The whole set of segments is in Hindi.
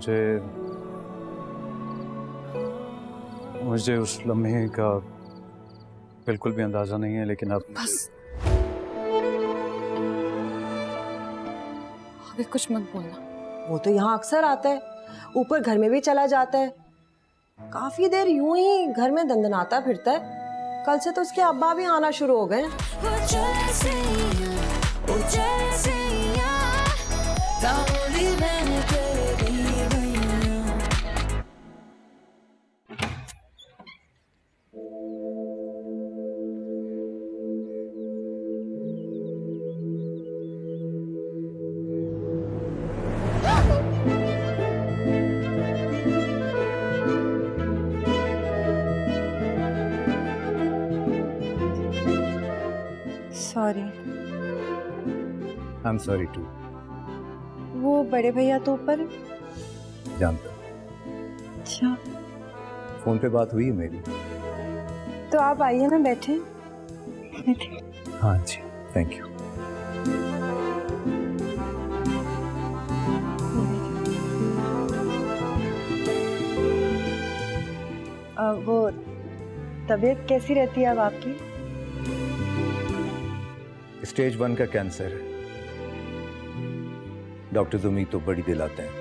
मुझे मुझे उस लम्हे का बिल्कुल भी अंदाजा नहीं है, लेकिन अब बस अभी कुछ मत बोलना। वो तो यहाँ अक्सर आता है, ऊपर घर में भी चला जाता है, काफी देर यूं ही घर में दंदनाता फिरता है। कल से तो उसके अब्बा भी आना शुरू हो गए। Sorry. I am sorry too. वो बड़े भैया तो ऊपर। जानता। अच्छा, फोन पे बात हुई है मेरी। तो आप आइए ना, बैठे। हाँ जी, थैंक यू। वो तबीयत कैसी रहती है अब आपकी? स्टेज 1 का कैंसर है। डॉक्टर्स उम्मीद तो बड़ी दिलाते हैं,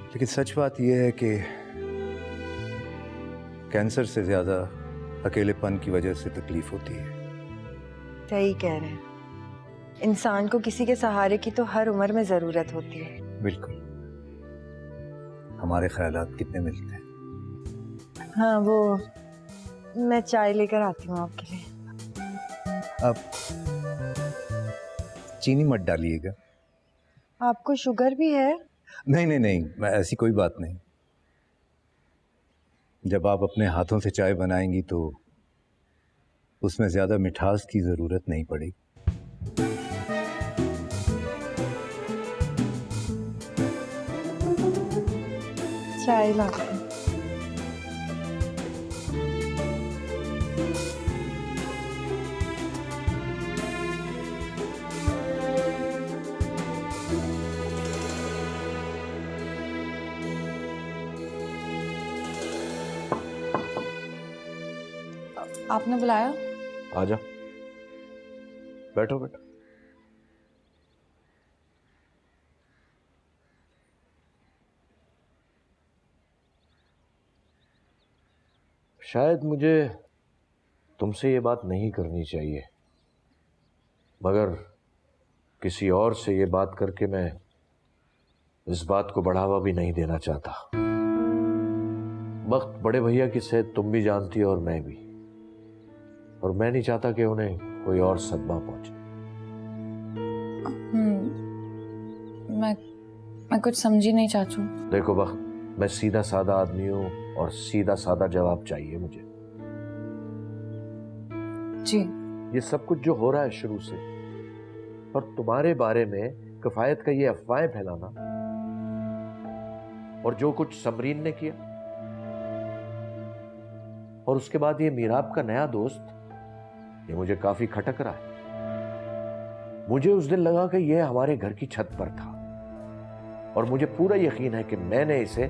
लेकिन सच बात यह है कि कैंसर से ज्यादा अकेलेपन की वजह से तकलीफ होती है। सही कह रहे हैं, इंसान को किसी के सहारे की तो हर उम्र में जरूरत होती है। बिल्कुल। हमारे ख्यालात कितने मिलते हैं। हाँ, वो मैं चाय लेकर आती हूँ आपके लिए। अब चीनी मत डालिएगा। आपको शुगर भी है? नहीं नहीं नहीं, ऐसी कोई बात नहीं। जब आप अपने हाथों से चाय बनाएंगी तो उसमें ज्यादा मिठास की जरूरत नहीं पड़ेगी। चाय लाती हूँ। आपने बुलाया? आजा, बैठो बैठो। शायद मुझे तुमसे ये बात नहीं करनी चाहिए, मगर किसी और से ये बात करके मैं इस बात को बढ़ावा भी नहीं देना चाहता। वक्त बड़े भैया की सेहत तुम भी जानती हो और मैं भी, और मैं नहीं चाहता कि उन्हें कोई और सदमा पहुंचे। मैं कुछ समझी नहीं चाचू। देखो वक्त, मैं सीधा साधा आदमी हूं और सीधा साधा जवाब चाहिए मुझे। जी। ये सब कुछ जो हो रहा है शुरू से, और तुम्हारे बारे में किफायत का ये अफवाहें फैलाना, और जो कुछ समरीन ने किया, और उसके बाद ये मीराब का नया दोस्त, ये मुझे काफी खटक रहा है। मुझे उस दिन लगा कि ये हमारे घर की छत पर था, और मुझे पूरा यकीन है कि मैंने इसे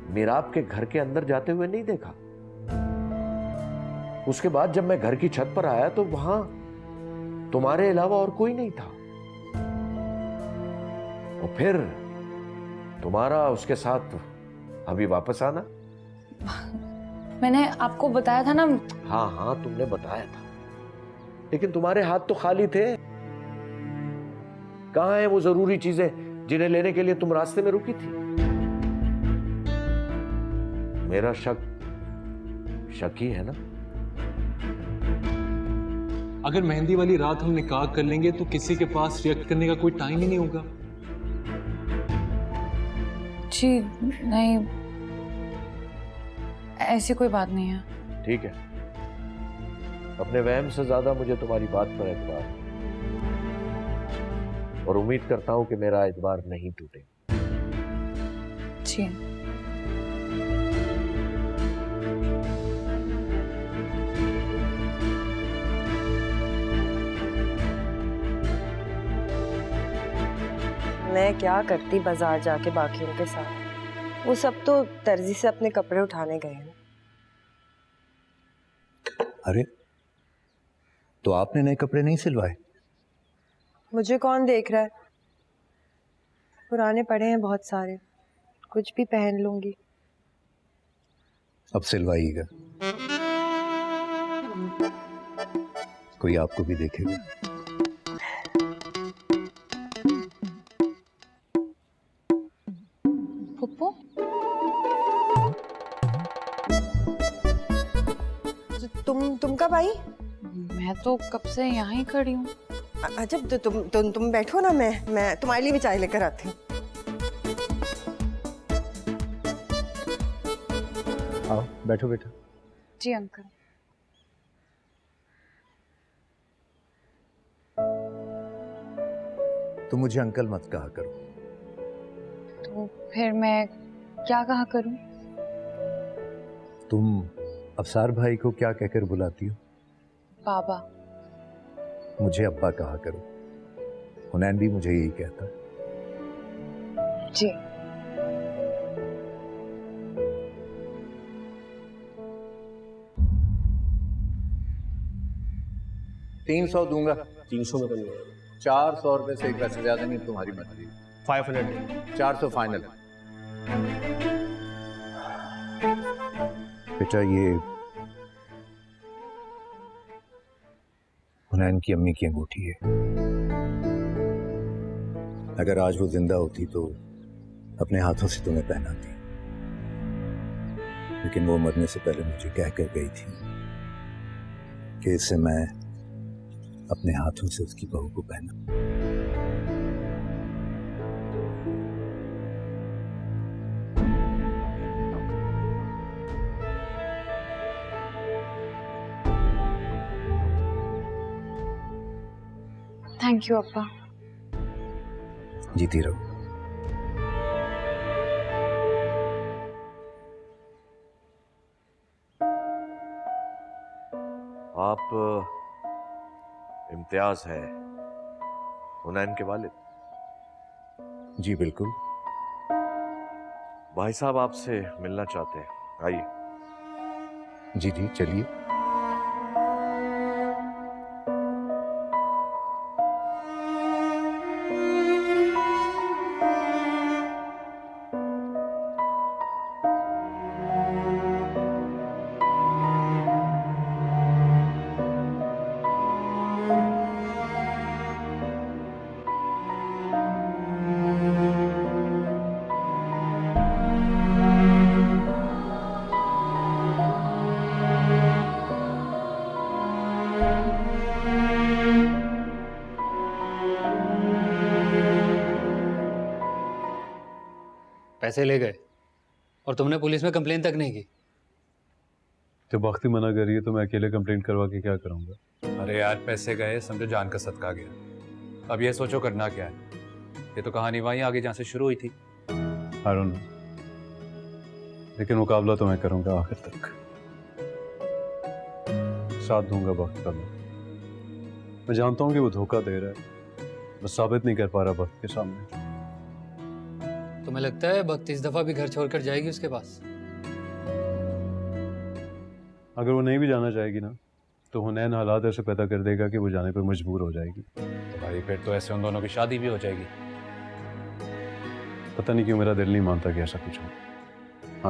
मीराब के घर के अंदर जाते हुए नहीं देखा। उसके बाद जब मैं घर की छत पर आया तो वहां तुम्हारे अलावा और कोई नहीं था, और फिर तुम्हारा उसके साथ अभी वापस आना। मैंने आपको बताया था ना। हाँ हाँ, तुमने बताया था, लेकिन तुम्हारे हाथ तो खाली थे। कहां है वो जरूरी चीजें जिन्हें लेने के लिए तुम रास्ते में रुकी थी? मेरा शक ही है ना। अगर मेहंदी वाली रात हम निकाह कर लेंगे तो किसी के पास रिएक्ट करने का कोई टाइम ही नहीं होगा। जी नहीं, ऐसी कोई बात नहीं है। ठीक है, अपने वहम से ज्यादा मुझे तुम्हारी बात पर एतबार है, और उम्मीद करता हूं कि मेरा एतबार नहीं टूटे। जी। मैं क्या करती बाजार जाके बाकियों के साथ। वो सब तो दर्जी से अपने कपड़े उठाने गए हैं। अरे तो आपने नए कपड़े नहीं सिलवाए? मुझे कौन देख रहा है, पुराने पड़े हैं बहुत सारे, कुछ भी पहन लूंगी। अब सिलवाइएगा, कोई आपको भी देखेगा। पप्पू तुम कब आई? मैं तो कब से यहाँ ही खड़ी हूँ। अच्छा तो तुम बैठो ना, मैं तुम्हारे लिए भी चाय लेकर आती हूँ। आओ बैठो बेटा। जी अंकल। तुम मुझे अंकल मत कहा करो। तो फिर मैं क्या कहा करूँ? तुम अफसार भाई को क्या कहकर बुलाती हो? बाबा। मुझे अब्बा कहा करो। हुनैन भी मुझे यही कहता है। जी। $300 दूंगा। 300 में करनी है। 400 रुपए से एक पैसे ज्यादा नहीं, तुम्हारी मर्जी। 500 400 फाइनल। बेटा ये हुनैन की अम्मी की अंगूठी है। अगर आज वो जिंदा होती तो अपने हाथों से तुम्हें पहनाती, लेकिन वो मरने से पहले मुझे कह कर गई थी कि इससे मैं अपने हाथों से उसकी बहू को पहना। थैंक यू अब्बा। जीती रहो। आप इम्तियाज है हुनैन के वालिद? जी बिल्कुल। भाई साहब आपसे मिलना चाहते हैं, आइए। जी जी चलिए। पैसे ले गए और तुमने पुलिस में कंप्लेन तक नहीं की। जब बख्ती मना करिए तो मैं अकेले कंप्लेंट करवा के क्या करूंगा? अरे यार पैसे गए, समझो जान का सदका गया। अब ये सोचो करना क्या है। ये तो कहानी वहीं आगे जहाँ से शुरू हुई थी। आई डोंट नो, लेकिन मुकाबला तो मैं करूंगा आखिर तक। साथ दूंगा वक्त का। मैं जानता हूँ कि वो धोखा दे रहा है, बस साबित नहीं कर पा रहा वक्त के सामने। तुम्हें लगता है वक्त इस दफा भी घर छोड़कर जाएगी उसके पास? अगर वो नहीं भी जाना चाहेगी ना, तो हुनैन हालात ऐसे पैदा कर देगा कि वो जाने पर मजबूर हो जाएगी। तो भाई फिर तो ऐसे उन दोनों की शादी भी हो जाएगी। पता नहीं क्यों मेरा दिल नहीं मानता कि ऐसा कुछ हो।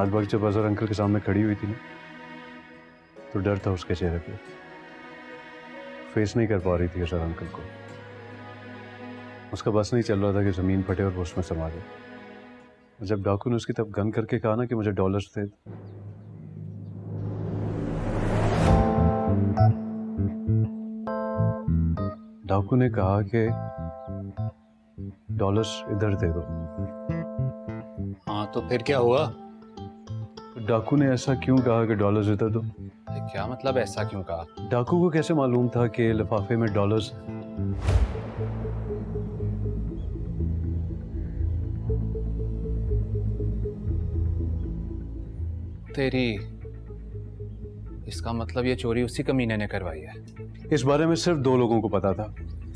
आज वक्त जब अजहर अंकल के सामने खड़ी हुई थी ना, तो डर था उसके चेहरे पे। फेस नहीं कर पा रही थी अजहर अंकल को। उसका बस नहीं चल रहा था कि जमीन फटे और वो उसमें समा जाए। जब डाकू ने उसकी तरफ गन करके कहा ना कि मुझे डॉलर्स दे, डाकू ने कहा कि डॉलर्स इधर दे दो। हाँ तो फिर क्या हुआ? डाकू ने ऐसा क्यों कहा कि डॉलर्स इधर दो? क्या मतलब ऐसा क्यों कहा? डाकू को कैसे मालूम था कि लिफाफे में डॉलर्स? तेरी, इसका मतलब ये चोरी उसी कमीने ने करवाई है। इस बारे में सिर्फ 2 लोगों को पता था,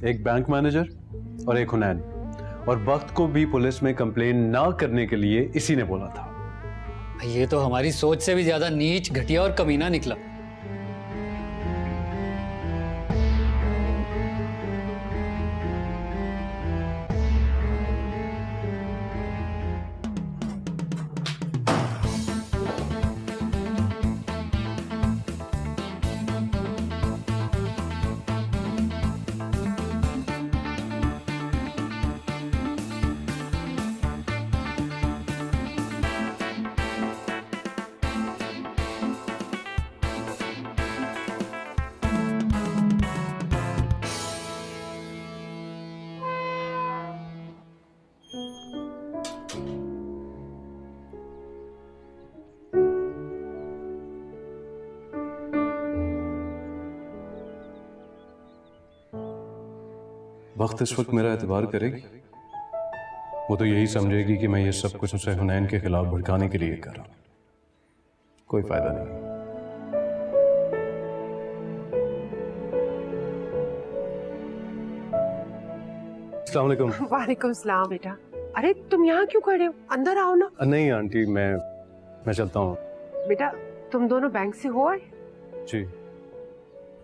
एक बैंक मैनेजर और एक हुनैन। और वक्त को भी पुलिस में कंप्लेन ना करने के लिए इसी ने बोला था। ये तो हमारी सोच से भी ज्यादा नीच, घटिया और कमीना निकला। वक्त इस वक्त मेरा एतबार करेगी। वो तो यही समझेगी कि मैं ये सब कुछ उसे हुनैन के खिलाफ भड़काने के लिए कर रहा हूं। कोई फायदा नहीं। अस्सलाम वालेकुम। वालेकुम सलाम बेटा। अरे तुम यहाँ क्यों खड़े हो? अंदर आओ ना। नहीं आंटी, मैं चलता हूँ। बेटा तुम दोनों बैंक से हो आए? जी।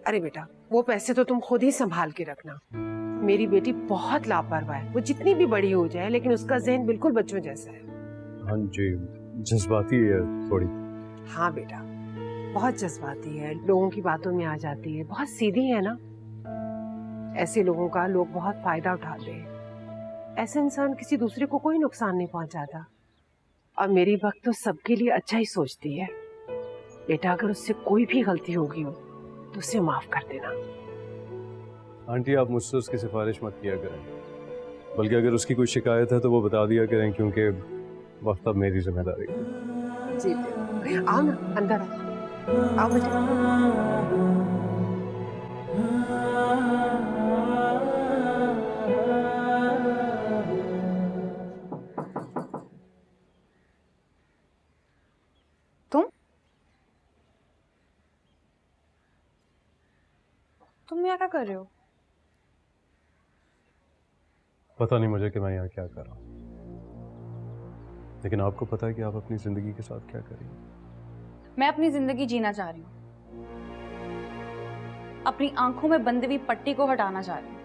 अरे बेटा वो पैसे तो तुम खुद ही संभाल के रखना। मेरी बेटी बहुत लापरवाह है, वो जितनी भी बड़ी हो जाए लेकिन उसका ज़हन बिल्कुल बच्चों जैसा है। हाँ जी, जज्बाती है थोड़ी। हाँ बेटा बहुत जज्बाती है, लोगों की बातों में आ जाती है, बहुत सीधी है ना। ऐसे लोगों का लोग बहुत फायदा उठाते हैं। ऐसे इंसान किसी दूसरे को कोई नुकसान नहीं पहुंचाता। और मेरी वक्त तो सबके लिए अच्छा ही सोचती है। बेटा अगर उससे कोई भी गलती होगी हो तो उसे माफ कर देना। आंटी आप मुझसे उसकी सिफारिश मत किया करें, बल्कि अगर उसकी कोई शिकायत है तो वो बता दिया करें, क्योंकि वक्त अब मेरी जिम्मेदारी है। जी आओ ना, अंदर आओ बेटा। तुम यहाँ क्या कर रहे हो? पता नहीं मुझे कि मैं यहाँ क्या कर रहा हूँ, लेकिन आपको पता है कि आप अपनी जिंदगी के साथ क्या करेंगे। मैं अपनी जिंदगी जीना चाह रही हूँ। अपनी आंखों में बंधी हुई पट्टी को हटाना चाह रही हूँ।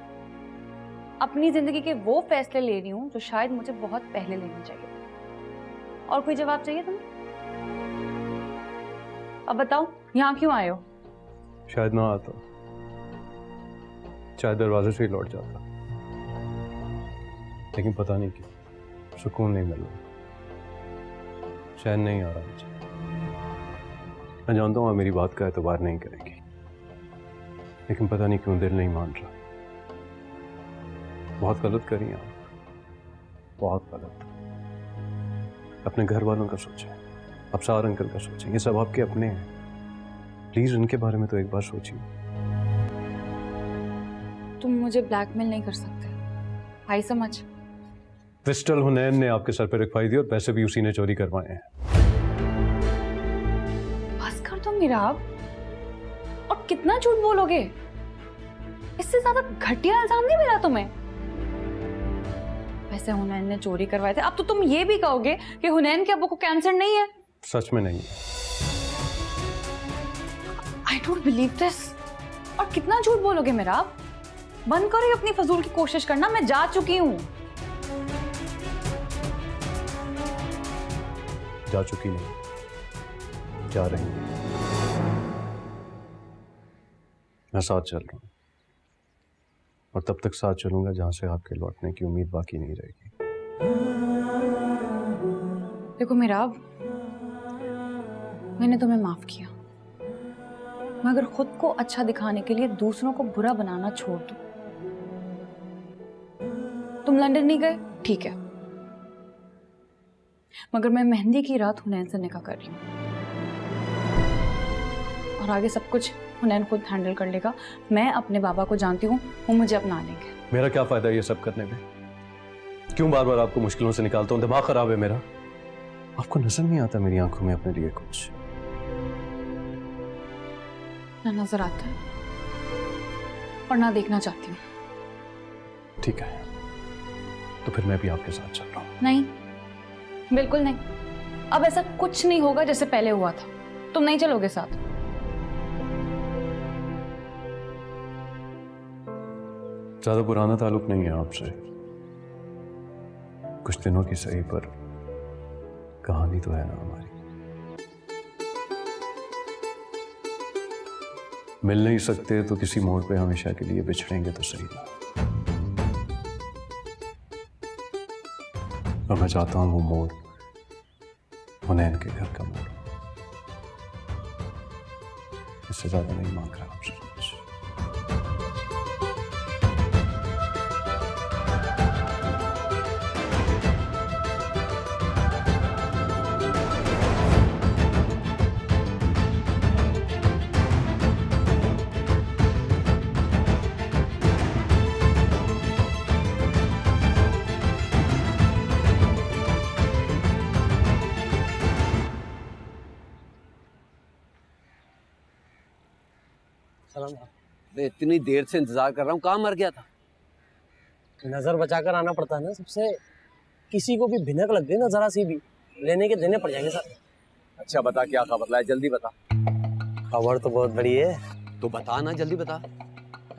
अपनी जिंदगी के वो फैसले ले रही हूँ जो शायद मुझे बहुत पहले लेने चाहिए। और कोई जवाब चाहिए तुम्हें? अब बताओ यहाँ क्यों आए हो? शायद ना आता, शायद दरवाजे से ही लौट जाता, लेकिन पता नहीं क्यों सुकून नहीं मिल रहा, चैन नहीं आ रहा मुझे। मैं जानता हूँ आप मेरी बात का एतबार नहीं करेंगी, लेकिन पता नहीं क्यों दिल नहीं मान रहा। बहुत गलत करी आप, बहुत गलत। अपने घर वालों का सोचें, अबसार अंकल का सोचें, ये सब आपके अपने हैं। प्लीज उनके बारे में तो एक बार सोचिए। तुम मुझे ब्लैकमेल नहीं कर सकते, आई समझ। पिस्टल हुनैन ने आपके सर पे रखवाई दी और पैसे भी उसी ने चोरी करवाए हैं। बस कर दो मिराब, और कितना झूठ बोलोगे? इससे ज्यादा घटिया इल्जाम नहीं मिला तुम्हें। वैसे हुनैन ने चोरी करवाए थे, अब तो तुम ये भी कहोगे कि हुनैन के अब्बू को कैंसर नहीं है। सच में नहीं। I don't believe this. और कितना झूठ बोलोगे मिराब? बंद करो ये अपनी फजूल की कोशिश करना। मैं जा चुकी हूं। जा चुकी नहीं, जा रही हूं। मैं साथ चल रहा हूं, और तब तक साथ चलूंगा जहां से आपके लौटने की उम्मीद बाकी नहीं रहेगी। देखो मिराब, मैंने तुम्हें माफ किया, मगर खुद को अच्छा दिखाने के लिए दूसरों को बुरा बनाना छोड़ दो। तुम लंदन नहीं गए, ठीक है, मगर मैं मेहंदी की रात हुनैन से निकाह कर रही हूँ, और आगे सब कुछ हुनैन खुद हैंडल कर लेगा। मैं अपने बाबा को जानती हूँ, वो मुझे अपना लेंगे। मेरा क्या फायदा ये सब करने में? क्यों बार बार आपको मुश्किलों से निकालता हूँ? दिमाग खराब है मेरा? आपको नजर नहीं आता मेरी आंखों में अपने लिए कुछ? ना नजर आता है और ना देखना चाहती हूँ। ठीक है, तो फिर मैं भी आपके साथ चल रहा हूँ। नहीं, बिल्कुल नहीं। अब ऐसा कुछ नहीं होगा जैसे पहले हुआ था। तुम नहीं चलोगे साथ। ज्यादा पुराना ताल्लुक नहीं है आपसे, कुछ दिनों की सही, पर कहानी तो है ना हमारी। मिल नहीं सकते तो किसी मोड़ पे हमेशा के लिए बिछड़ेंगे तो सही ना। और मैं चाहता हूं वो मोड़ हुनैन के घर का मोड़। इससे ज्यादा नहीं मांग रहा आपसे कुछ। मैं इतनी देर से इंतजार कर रहा हूँ, कहाँ मर गया था? नजर बचाकर आना पड़ता है ना सबसे। किसी को भी भिनक लग गई ना जरा सी भी, लेने के देने पड़ जाएंगे सर। अच्छा बता, क्या खबर लाया, जल्दी बता। खबर तो बहुत बड़ी है। तो बता ना, जल्दी बता।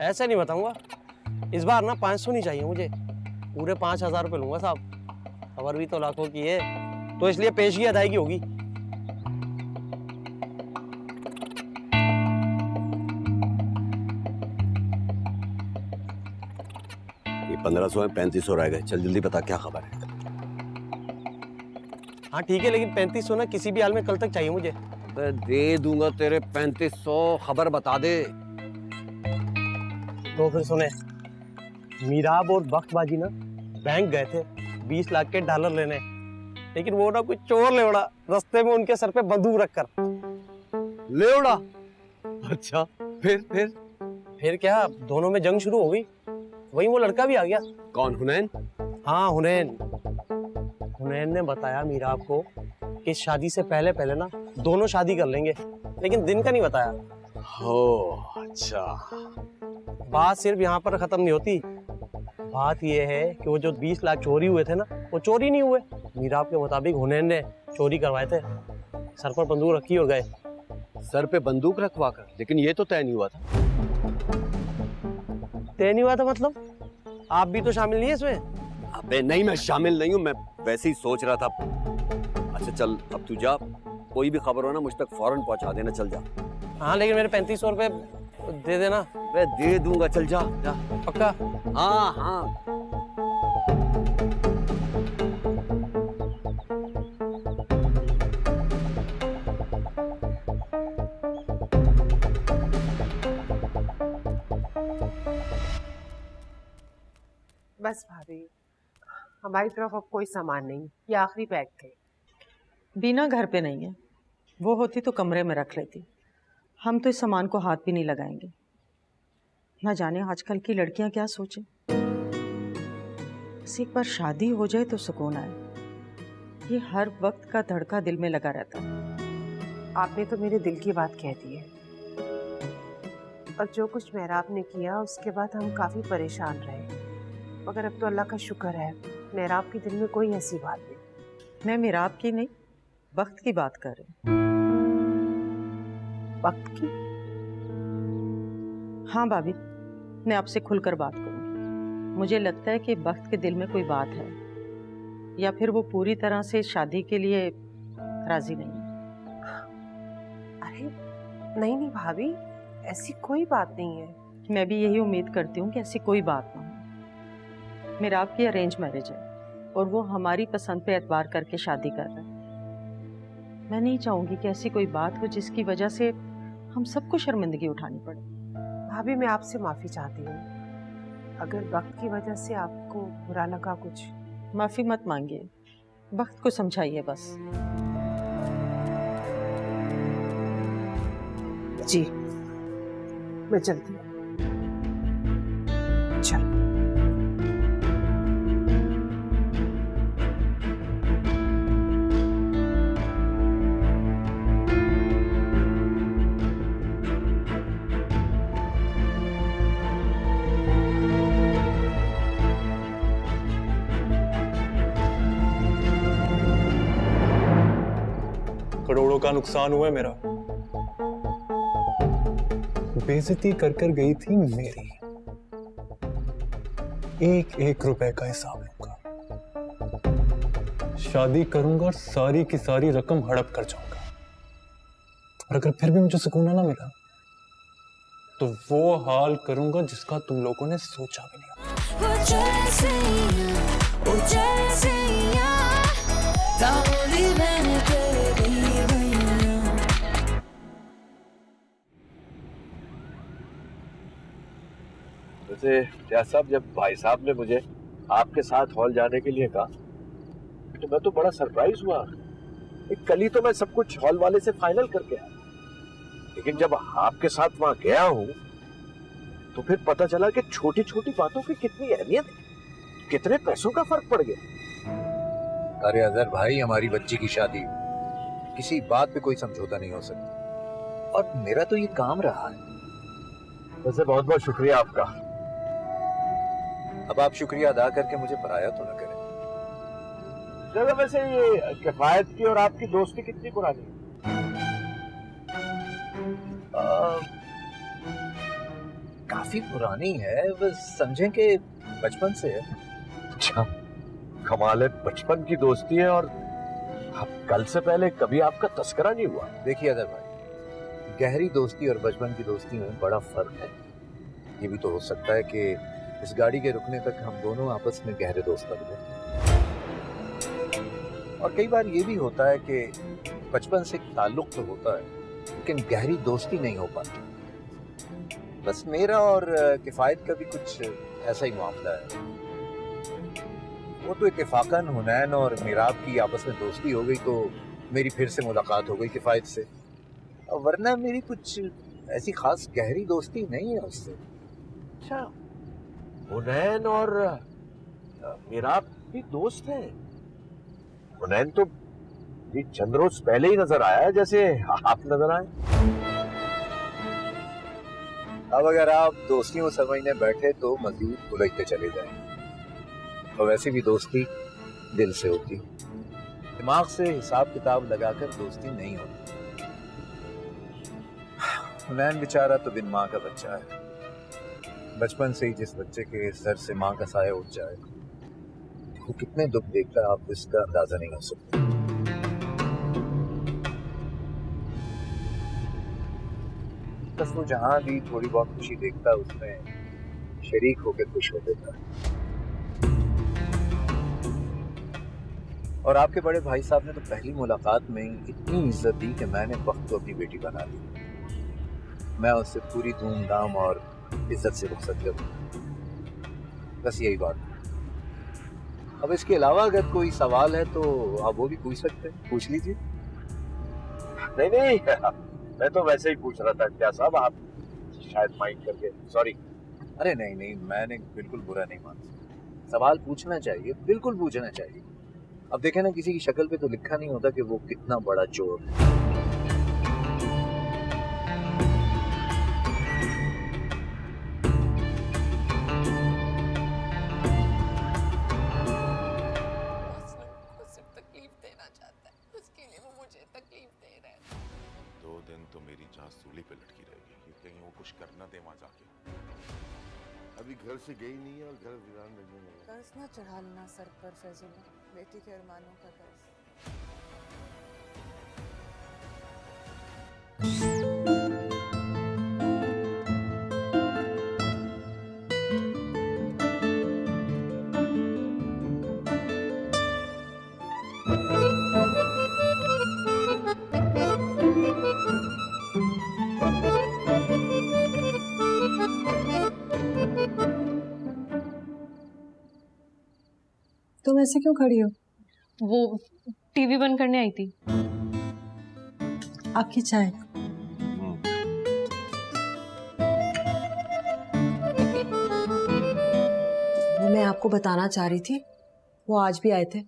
ऐसे नहीं बताऊंगा। इस बार ना 500 नहीं चाहिए मुझे, पूरे 5000 रुपये लूंगा साहब। खबर भी तो लाखों की है, तो इसलिए पेशगी अदायगी होगी। ये 1500 में 3500 रह गए। चल जल्दी बता, क्या खबर है? हाँ ठीक है, लेकिन 3500 ना किसी भी हाल में कल तक चाहिए मुझे। दे दूंगा तेरे 3500, खबर बता दे। तो फिर सुने, मीराब और बख्तबाजी ना बैंक गए थे 20 लाख के डॉलर लेने, लेकिन वो ना कोई चोर ले उड़ा रास्ते में उनके सर पे बंदूक रखकर। ले उड़ा? अच्छा, फिर क्या, दोनों में जंग शुरू हो गई। वही वो लड़का भी आ गया। कौन, हुनैन? हाँ हुनैन। हुनैन ने बताया मीराब को कि शादी से पहले पहले ना दोनों शादी कर लेंगे, लेकिन दिन का नहीं बताया। हो अच्छा। बात सिर्फ यहाँ पर खत्म नहीं होती। बात यह है कि वो जो 20 लाख चोरी हुए थे ना, वो चोरी नहीं हुए। मीराब के मुताबिक हुनैन ने चोरी करवाए थे, सर पर बंदूक रखी और गए। सर पे बंदूक रखवा कर? लेकिन ये तो तय नहीं हुआ था। तय नहीं हुआ था मतलब? आप भी तो शामिल नहीं है इसमें? अबे नहीं, मैं शामिल नहीं हूँ, मैं वैसे ही सोच रहा था। अच्छा चल, अब तू जा, कोई भी खबर हो ना मुझ तक फौरन पहुंचा देना। चल जा। हाँ लेकिन मेरे 3500 रुपए दे देना। मैं दे दूंगा, चल जा जा। पक्का? हाँ हाँ। बस भाभी, हमारी तरफ अब कोई सामान नहीं, ये आखिरी बैग थे। बीना घर पे नहीं है, वो होती तो कमरे में रख लेती। हम तो इस सामान को हाथ भी नहीं लगाएंगे। ना जाने आजकल की लड़कियां क्या सोचें। बस एक बार शादी हो जाए तो सुकून आए। ये हर वक्त का धड़का दिल में लगा रहता है। आपने तो मेरे दिल की बात कह दी है। और जो कुछ मेहराब ने किया उसके बाद हम काफी परेशान रहे, मगर अब तो अल्लाह का शुक्र है मेहराब के दिल में कोई ऐसी बात नहीं। मैं मेहराब की नहीं, वक्त की बात कर रही हूँ। वक्त की? हाँ भाभी, मैं आपसे खुलकर बात करूँगी। मुझे लगता है कि वक्त के दिल में कोई बात है, या फिर वो पूरी तरह से शादी के लिए राजी नहीं है। अरे नहीं भाभी, ऐसी कोई बात नहीं है। मैं भी यही उम्मीद करती हूँ कि ऐसी कोई बात ना हो। मेरा आपकी अरेंज मैरिज है और वो हमारी पसंद पे एतबार करके शादी कर रहा है। मैं नहीं चाहूंगी कि ऐसी कोई बात हो जिसकी वजह से हम सबको शर्मिंदगी उठानी पड़े। भाभी मैं आपसे माफी चाहती हूँ, अगर वक्त की वजह से आपको बुरा लगा कुछ। माफी मत मांगिए, वक्त को समझाइए बस। जी मैं चलती हूँ। चल। का नुकसान हुआ है मेरा। बेइज्जती कर कर गई थी मेरी, एक एक रुपए का हिसाब लूंगा। शादी करूंगा और सारी की सारी रकम हड़प कर जाऊंगा। और अगर फिर भी मुझे सुकून ना मिला तो वो हाल करूंगा जिसका तुम लोगों ने सोचा भी नहीं। वैसे क्या साहब, जब भाई साहब ने मुझे आपके साथ हॉल जाने के लिए कहा तो मैं तो बड़ा सरप्राइज हुआ। कल ही तो मैं सब कुछ हॉल वाले से फाइनल करके आया, लेकिन जब आपके साथ वहां गया हूं तो फिर पता चला कि छोटी छोटी बातों की कितनी अहमियत है, कितने पैसों का फर्क पड़ गया। अरे अजहर भाई, हमारी बच्ची की शादी, किसी बात पे कोई समझौता नहीं हो सकता, और मेरा तो ये काम रहा है। वैसे बहुत बहुत शुक्रिया आपका। अब आप शुक्रिया अदा करके मुझे पराया तो न करें। चलो, वैसे ये किफायत की और आपकी दोस्ती कितनी पुरानी है? काफी पुरानी है, बस समझें कि बचपन से है। अच्छा, कमाल है, बचपन की दोस्ती है और कल से पहले कभी आपका तस्करा नहीं हुआ। देखिए अदर भाई, गहरी दोस्ती और बचपन की दोस्ती में बड़ा फर्क है। ये भी तो हो सकता है कि इस गाड़ी के रुकने तक हम दोनों आपस में गहरे दोस्त बन गए, और कई बार ये भी होता है कि बचपन से ताल्लुक तो होता है लेकिन गहरी दोस्ती नहीं हो पाती। बस मेरा और किफायत का भी कुछ ऐसा ही मामला है। वो तो इत्तेफाकन हुनैन और मिराब की आपस में दोस्ती हो गई तो मेरी फिर से मुलाकात हो गई किफायत से, वरना मेरी कुछ ऐसी खास गहरी दोस्ती नहीं है उससे। अच्छा, हुनैन और मिराब भी दोस्त हैं? हुनैन तो जी चंद रोज पहले ही नजर आया है, जैसे आप नजर आए। अब अगर आप दोस्तियों समझने बैठे तो मजीद उलझते चले जाएं। और वैसे भी दोस्ती दिल से होती, दिमाग से हिसाब किताब लगाकर दोस्ती नहीं होती। हुनैन बेचारा तो बिन माँ का बच्चा है। बचपन से ही जिस बच्चे के सर से माँ का साया उठ जाए वो कितने दुख देखता है, आप इसका अंदाजा नहीं हो सकते। बस वो जहां भी थोड़ी बहुत खुशी देखता उसमें शरीक होकर खुश हो देता है। और आपके बड़े भाई साहब ने तो पहली मुलाकात में ही इतनी इज्जत दी कि मैंने वक्त को अपनी बेटी बना ली। मैं उससे पूरी धूमधाम और इज्जत से रुखसत करूं, बस यही बात है। अब इसके अलावा अगर कोई सवाल है तो आप वो भी पूछ सकते हैं, पूछ लीजिए। नहीं नहीं, मैं तो वैसे ही पूछ रहा था। क्या साहब, आप शायद माइंड करके? सॉरी। अरे नहीं नहीं, मैंने बिल्कुल बुरा नहीं माना। सवाल पूछना चाहिए, बिल्कुल पूछना चाहिए। अब देखें ना, किसी की शक्ल पे तो लिखा नहीं होता कि वो कितना बड़ा चोर है। अभी घर से गई नहीं है और घर वीरान रहने लगा। कर्ज ना चढ़ा लेना सर पर फैजुल, बेटी के अरमानों का कर्ज। तुम ऐसे क्यों खड़ी हो? वो टीवी बंद करने आई थी। आपकी चाय। वो मैं आपको बताना चाह रही थी, वो आज भी आए थे।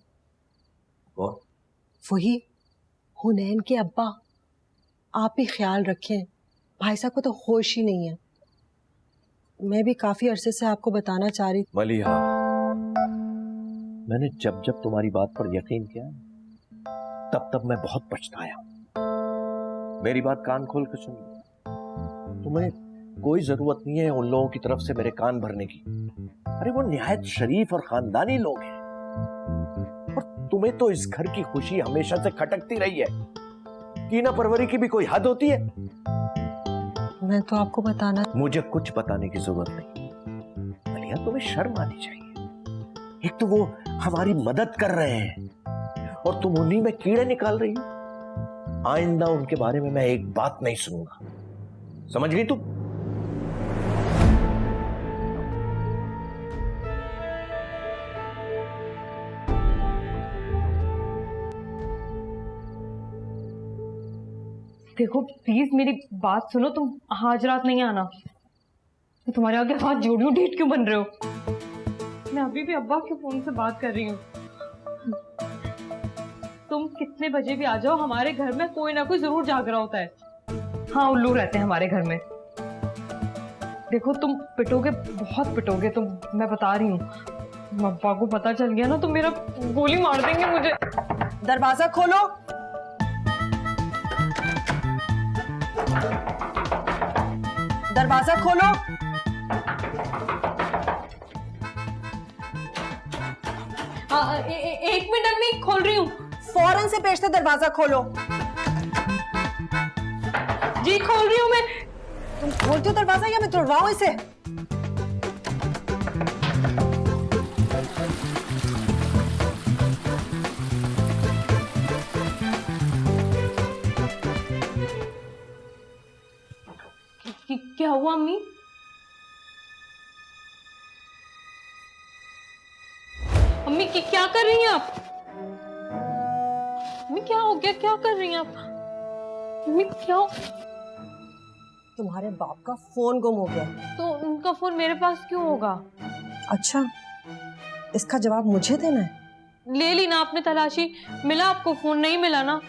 कौन? वही हुनैन के अब्बा। आप भी ख्याल रखें, भाई साहब को तो होश ही नहीं है। मैं भी काफी अरसे से आपको बताना चाह रही। मलिहा, मैंने जब जब तुम्हारी बात पर यकीन किया तब तब मैं बहुत पछताया। मेरी बात कान खोल कर सुन लो। तुम्हें कोई जरूरत नहीं है उन लोगों की तरफ से मेरे कान भरने की। अरे वो निहायत शरीफ और खानदानी लोग हैं, और तुम्हें तो इस घर की खुशी हमेशा से खटकती रही है। कीना परवरी की भी कोई हद होती है? मैं तो आपको बताना, मुझे कुछ बताने की जरूरत नहीं। अलिया, तुम्हें शर्म आनी चाहिए। एक तो वो हमारी मदद कर रहे हैं और तुम उन्हीं में कीड़े निकाल रही हो। आइंदा उनके बारे में मैं एक बात नहीं सुनूंगा, समझ गई तुम? देखो प्लीज मेरी बात सुनो, तुम आज रात नहीं आना। मैं तुम्हारे आगे हाथ जोड़ रही हूँ, ढीठ क्यों बन रहे हो? मैं अभी भी अब्बा के फोन से बात कर रही हूँ। तुम कितने बजे भी आ जाओ, हमारे घर में कोई ना कोई जरूर जाग रहा होता है। हाँ, उल्लू रहते हैं हमारे घर में। देखो तुम पिटोगे, बहुत पिटोगे तुम, मैं बता रही हूँ। अब्बा को पता चल गया ना तो मेरा गोली मार देंगे मुझे। दरवाजा खोलो। दरवाजा खोलो। एक मिनट अम्मी, खोल रही हूँ। फौरन से पेश से दरवाजा खोलो। जी खोल रही हूँ मैं। तुम खोलते हो दरवाजा या मैं तोड़वाऊं इसे? क्या हुआ अम्मी? अम्मी क्या कर रही हैं आप? अम्मी क्या हो गया, क्या कर रही हैं आप? अम्मी क्या? तुम्हारे बाप का फोन गुम हो गया। तो उनका फोन मेरे पास क्यों होगा? अच्छा, इसका जवाब मुझे देना है? ले ली ना आपने तलाशी, मिला आपको फोन? नहीं मिला ना।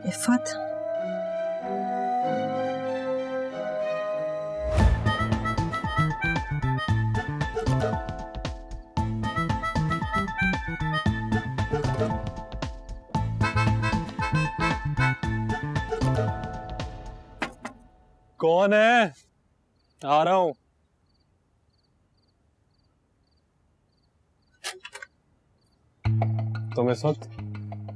इफ़त, कौन है? आ रहा हूं। तुम इस वक्त?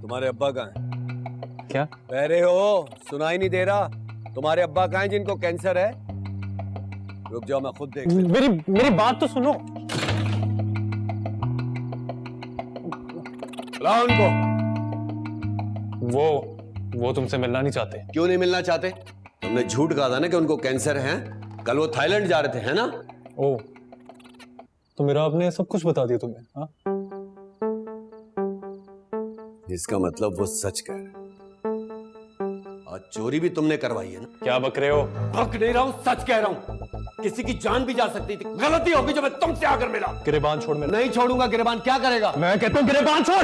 तुम्हारे अब्बा कहाँ हैं? क्या कह रहे हो? सुनाई नहीं दे रहा? तुम्हारे अब्बा कहाँ हैं जिनको कैंसर है? रुक जाओ, मैं खुद देख लेता हूं। मेरी बात तो सुनो। लाओ उनको। वो तुमसे मिलना नहीं चाहते। क्यों नहीं मिलना चाहते? तुमने झूठ कहा था ना कि उनको कैंसर है। कल वो थाईलैंड जा रहे थे, है ना? ओ, तो मेरा आपने सब कुछ बता दिया तुम्हें? हाँ, इसका मतलब वो सच कह रहे हैं। आज चोरी भी तुमने करवाई है ना? क्या बक रहे हो? बक नहीं रहा हूं, सच कह रहा हूं। किसी की जान भी जा सकती थी। गलती होगी जो मैं तुमसे आकर मिला। गिरेबान छोड़। मेरा नहीं छोड़ूंगा। गिरेबान क्या करेगा? मैं कहता हूं गिरेबान छोड़।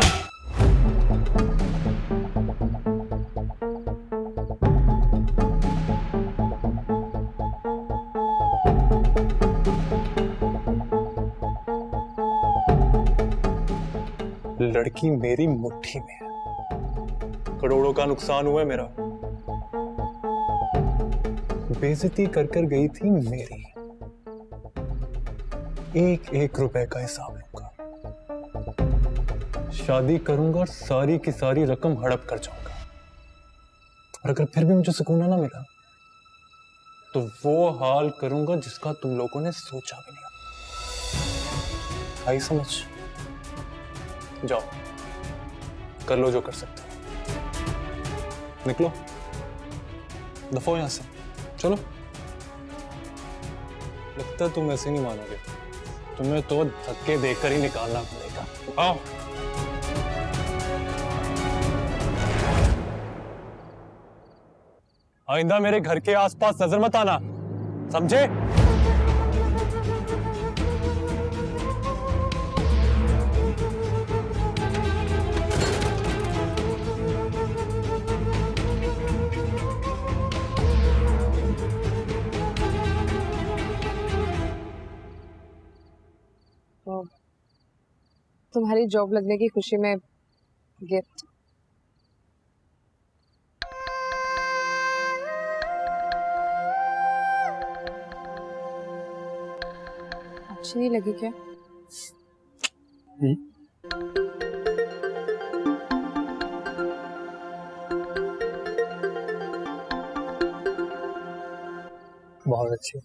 लड़की मेरी मुट्ठी में है, करोड़ों का नुकसान हुआ है मेरा। बेइज्जती कर कर गई थी मेरी। एक एक रुपए का हिसाब लूंगा। शादी करूंगा और सारी की सारी रकम हड़प कर जाऊंगा। और अगर फिर भी मुझे सुकून ना मिला तो वो हाल करूंगा जिसका तुम लोगों ने सोचा भी नहीं। आई समझ? जाओ, कर लो जो कर सकते हो। निकलो, दफो यहां से, चलो। लगता है तुम ऐसे नहीं मानोगे। तुम्हें तो धक्के देकर ही निकालना पड़ेगा। आओ। आइंदा मेरे घर के आसपास नजर मत आना, समझे? तुम्हारी जॉब लगने की खुशी में गिफ्ट। अच्छी नहीं लगी क्या? बहुत अच्छी।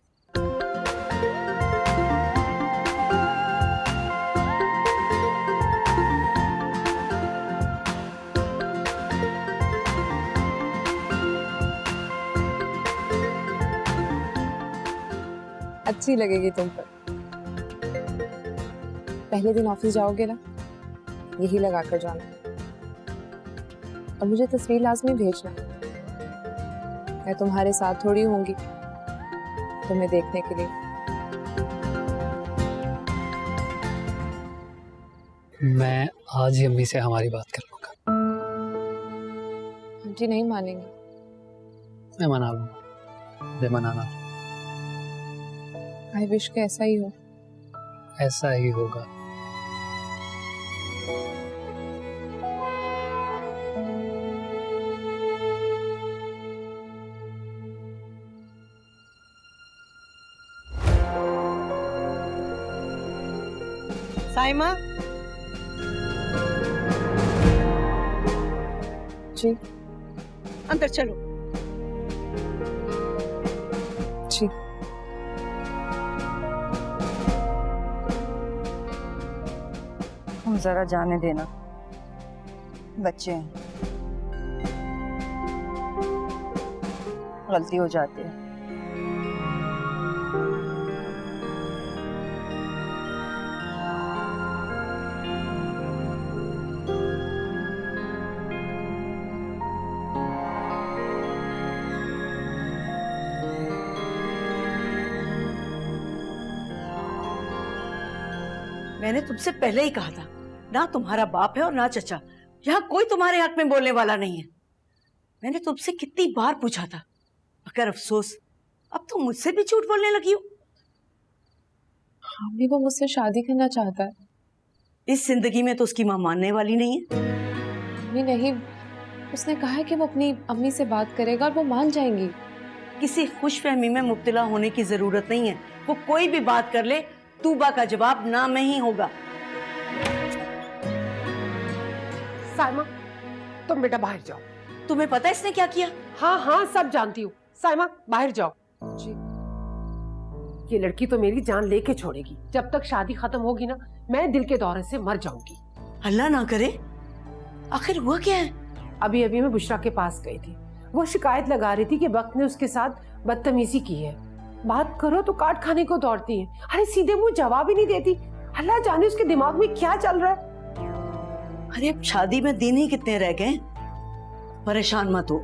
अच्छी लगेगी तुम पर। पहले दिन ऑफिस जाओगे ना, यही लगा कर जाना और मुझे तस्वीर लाजमी भेजना। मैं तुम्हारे साथ थोड़ी होंगी तुम्हें देखने के लिए। मैं आज ही अम्मी से हमारी बात कर लूंगा। आंटी नहीं मानेंगे। मैं मना लूंगा, बेमनाना। आई विश के ऐसा ही हो। ऐसा ही होगा। साइमा। जी। अंदर चलो। जी। जरा जाने देना, बच्चे हैं, गलती हो जाती है। मैंने तुमसे पहले ही कहा था, ना तुम्हारा बाप है और ना चचा, यहाँ कोई तुम्हारे हक में बोलने वाला नहीं है। मैंने तुमसे कितनी बार पूछा था, मगर अफसोस अब तुम मुझसे भी झूठ बोलने लगी हो। अम्मी वो मुझसे शादी करना चाहता है। इस जिंदगी में तो उसकी माँ मानने वाली नहीं है। अम्मी नहीं, उसने कहा है कि वो अपनी अम्मी से बात करेगा और वो मान जाएंगी। किसी खुशफहमी में मुब्तला होने की जरूरत नहीं है। वो कोई भी बात कर ले, तूबा का जवाब ना में ही होगा। साइमा, तुम बेटा बाहर जाओ। तुम्हें पता है इसने क्या किया? हाँ हाँ, सब जानती हूँ। साइमा बाहर जाओ। जी। ये लड़की तो मेरी जान लेके छोड़ेगी। जब तक शादी खत्म होगी ना, मैं दिल के दौरे से मर जाऊंगी। अल्लाह ना करे। आखिर हुआ क्या है? अभी अभी मैं बुशरा के पास गई थी। वो शिकायत लगा रही थी कि वक्त ने उसके साथ बदतमीजी की है। बात करो तो काट खाने को दौड़ती है। अरे सीधे मुंह जवाब ही नहीं देती। अल्लाह जाने उसके दिमाग में क्या चल रहा है। अरे अब शादी में दिन ही कितने रह गए। परेशान मत हो,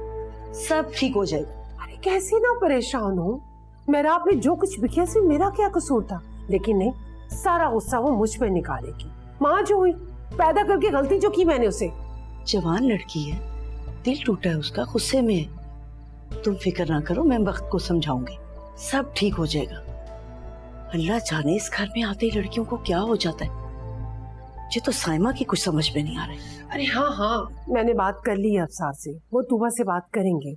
सब ठीक हो जाएगा। अरे कैसे ना परेशान हो, मेरा आपने जो कुछ भी किया इसमें मेरा क्या कसूर था। लेकिन नहीं, सारा गुस्सा वो मुझ पे निकालेगी। माँ जो हुई, पैदा करके गलती जो की मैंने उसे। जवान लड़की है, दिल टूटा है उसका, गुस्से में है। तुम फिक्र ना करो, मैं वक्त को समझाऊंगी, सब ठीक हो जाएगा। अल्लाह जाने इस घर में आते ही लड़कियों को क्या हो जाता है। मुझे तो साइमा की कुछ समझ में नहीं आ रहा। अरे हाँ हाँ, मैंने बात कर ली है अफसार से, वो तूबा से बात करेंगे।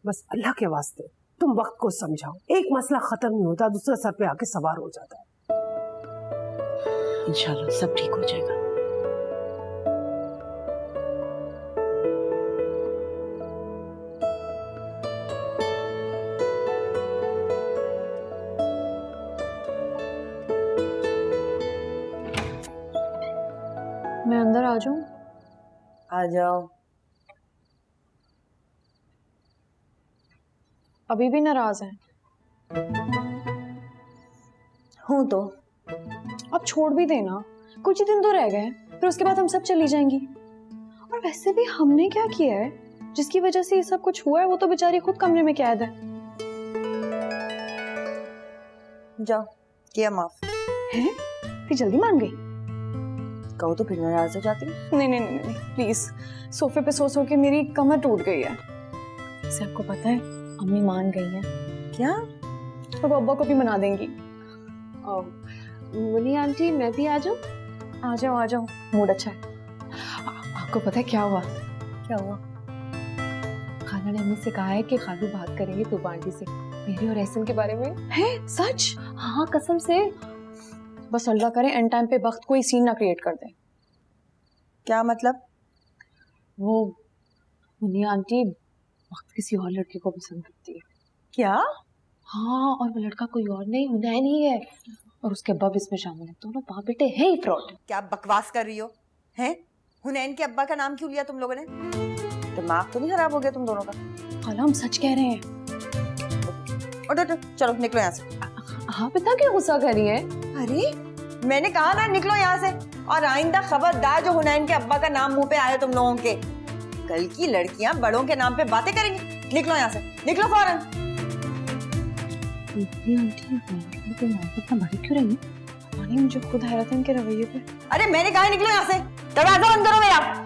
बस अल्लाह के वास्ते तुम वक्त को समझाओ। एक मसला खत्म नहीं होता, दूसरा सर पे आके सवार हो जाता है। इंशाल्लाह सब ठीक हो जाएगा। मैं अंदर आ जाऊं? आ जाओ। अभी भी नाराज हैं? हूँ तो। अब छोड़ भी देना, कुछ ही दिन तो रह गए, फिर उसके बाद हम सब चली जाएंगी। और वैसे भी हमने क्या किया है जिसकी वजह से ये सब कुछ हुआ है? वो तो बेचारी खुद कमरे में कैद है। जाओ, किया माफ। हैं? फिर जल्दी मान गई? कहो तो फिर नाराज हो जाती। नहीं नहीं नहीं नहीं, प्लीज। सोफे पे सो सो के मेरी कमर टूट गई है। इसे आपको पता है, अम्मी मान गई हैं। क्या? तो बब्बा को भी मना देंगी। मुनी आंटी, मैं भी आ जाऊं? आ जाओ आ जाओ, मूड अच्छा है। आपको पता है क्या हुआ? क्या हुआ? खाला ने अम्मी से कहा है कि खालू बात करेंगे तूबा आंटी से मेरी और एहसन के बारे में। है? सच? हाँ कसम से। बस अल्लाह करे एंड टाइम पे वक्त कोई सीन ना क्रिएट कर दे। क्या मतलब? वो मुन्नी आंटी वक्त किसी और लड़के को पसंद करती है। क्या? हाँ, और वो लड़का कोई और नहीं, हुनैन ही है, और उसके अब्बा भी इसमें शामिल है। दोनों बाप बेटे हैं ही फ्रॉड। क्या बकवास कर रही हो? हैं? हुनैन के अब्बा का नाम क्यों लिया तुम लोगों ने? दिमाग तो नहीं खराब हो गया तुम दोनों का? खाला हम सच कह रहे हैं। उठो चलो निकलो यहाँ से। हाँ पिता क्यों गुस्सा कर रही है? अरे मैंने कहा ना निकलो यहाँ से, और आइंदा खबरदार जो हुनैन के अब्बा का नाम मुंह पे आए तुम लोगों के। कल की लड़कियां बड़ों के नाम पे बातें करेंगी। निकलो यहाँ से, निकलो फौरन। आंटी इतना भड़क क्यों रही है? पता नहीं, मुझे खुद हैरत है इनके रवैये पे। अरे मैंने कहा निकलो यहाँ से, दरवाजा बंद करो मेरा।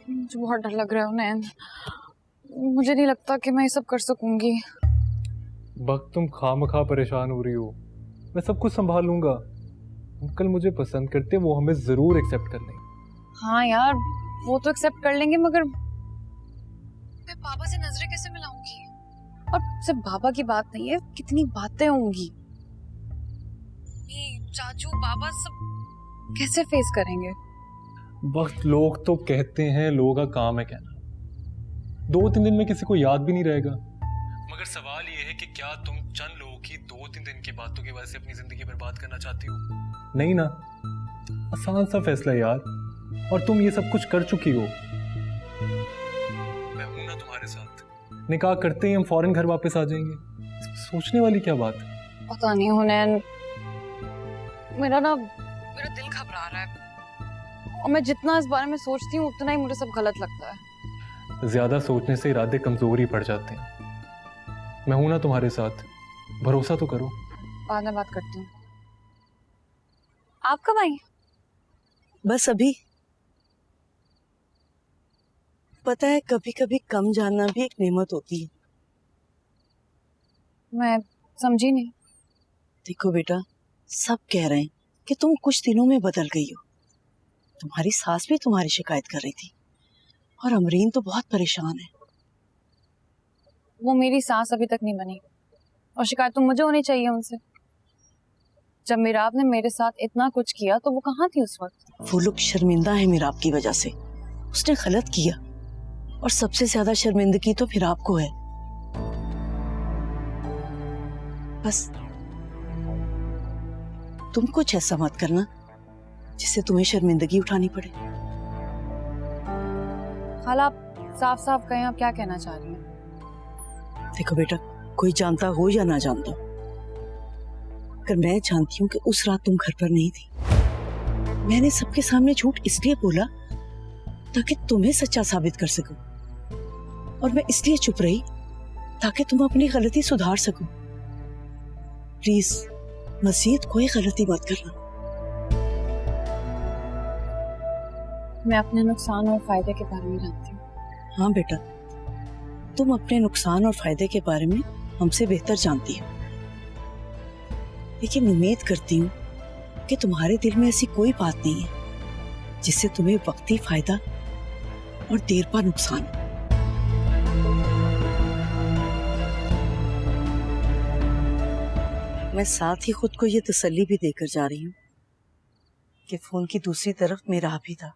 मुझे बहुत डर लग रहा है नैन। मुझे नहीं लगता कि मैं ये सब कर सकूंगी। वक्त तुम खामखा परेशान हो रही हो, मैं सब कुछ संभाल लूंगा। अंकल मुझे पसंद करते, वो हमें जरूर एक्सेप्ट कर लेंगे। हाँ यार, वो तो एक्सेप्ट कर लेंगे, मगर मैं पापा से नजरें कैसे मिलाऊंगी? और सिर्फ बाबा की बात नहीं है, कितनी बातें होंगी। चाचू बाबा सब कैसे फेस करेंगे? वक्त लोग तो कहते हैं, लोगों का काम है कहना। 2-3 दिन में किसी को याद भी नहीं रहेगा। मगर सवाल ये है कि क्या तुम चंद लोगों की 2-3 दिन की बातों की वजह से अपनी जिंदगी बर्बाद करना चाहती हो? नहीं ना, आसान सा फैसला यार, और तुम ये सब कुछ कर चुकी हो। मैं हूं ना तुम्हारे साथ। निकाह करते ही हम फौरन घर वापस आ जाएंगे। सोचने वाली क्या बात है? पता नहीं हुनैन, मेरा दिल घबरा रहा है, और मैं जितना इस बारे में सोचती हूँ उतना ही मुझे सब गलत लगता है। ज्यादा सोचने से इरादे कमजोर ही पड़ जाते हैं। मैं हूं ना तुम्हारे साथ, भरोसा तो करो। बाद में बात करती हूँ। आप कब आई? बस अभी। पता है कभी कभी कम जानना भी एक नेमत होती है। मैं समझी नहीं। देखो बेटा, सब कह रहे हैं कि तुम कुछ दिनों में बदल गई हो। तुम्हारी सास भी तुम्हारी शिकायत कर रही थी, और अमरीन तो बहुत परेशान है। वो मेरी सास अभी तक नहीं बनी, और शिकायत तो मुझे होनी चाहिए उनसे। जब मिराब ने मेरे साथ इतना कुछ किया तो वो कहाँ थी उस वक्त? वो लोग शर्मिंदा है मिराब की वजह से। उसने गलत किया, और सबसे ज्यादा शर्मिंदगी तो मिराब को है। बस तुम कुछ ऐसा मत करना जिससे तुम्हें शर्मिंदगी उठानी पड़े। खाला आप साफ साफ कहें, आप क्या कहना चाह रही हैं? देखो बेटा, कोई जानता हो या ना जानता हो, अगर मैं जानती हूँ कि उस रात तुम घर पर नहीं थी, मैंने सबके सामने झूठ इसलिए बोला ताकि तुम्हें सच्चा साबित कर सकूं, और मैं इसलिए चुप रही ताकि तुम अपनी गलती सुधार सको। प्लीज मज़ीद कोई गलती मत करना। मैं अपने नुकसान और फायदे के बारे में जानती हूँ। हाँ बेटा, तुम अपने नुकसान और फायदे के बारे में हमसे बेहतर जानती हो, लेकिन उम्मीद करती हूँ कि तुम्हारे दिल में ऐसी कोई बात नहीं है जिससे तुम्हें वक्ती फायदा और देर पा नुकसान। मैं साथ ही खुद को ये तसल्ली भी देकर जा रही हूँ कि फोन की दूसरी तरफ मेरा भी था।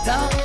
Don't